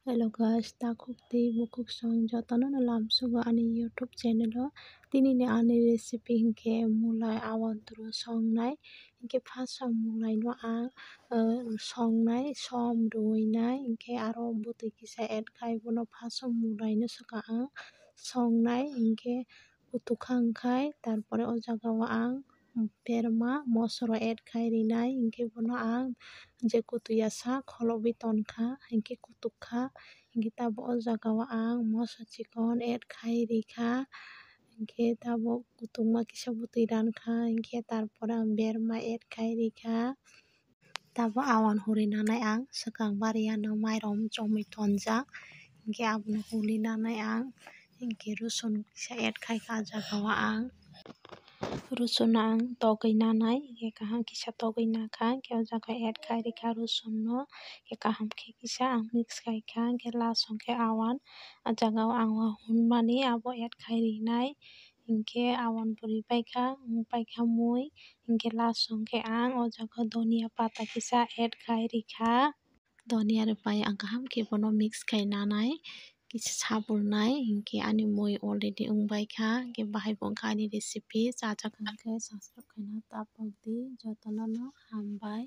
Hello guys, takuk ti bukuk song jotono no lam sugo ani YouTube channel o tini ni ani recipe hingke mulai awan turu songnai hingke phasang mulai no ang songnai som ruinai hingke aro butui kisa add khai bono phasang mulai no saka ang songnai hingke kutukang khai tarpore o jaga o ang berma mosoro add khai rinai hingke bono ang je kutuia sak hologoi tonkha hingke kutukha hingke tabo o jaga o ang mosa chikon add khai rikha hingke tabo kutungma kisa butui rankha hingke tarpore ang berma add khai rikha tabo awan huri nanai ang swkang baria no mairom chomui tonjak hingke abono huli nanai ang hingke rosun kisa add khai o jaga o ang rosun no ang togui nanai hingke kaham kisa togui nakha hingke o jaga add khai rikha rosun no kaham khe kisa ang mix khai kha hingke last hongke awan o jaga o ang hunmani abo add khai rinai hingke awan puri paikha paikha mui hingke last hongke ang o jaga donia pata kisa add khai rikha donia rok pai ang kaham khe bono mix khai nanai kisa saburnai hingke ani mui already wngbai kha hingke bahai bo wngkha ani recipe chajak wngkhe subscribe khaina tapuk di jotono no hambai।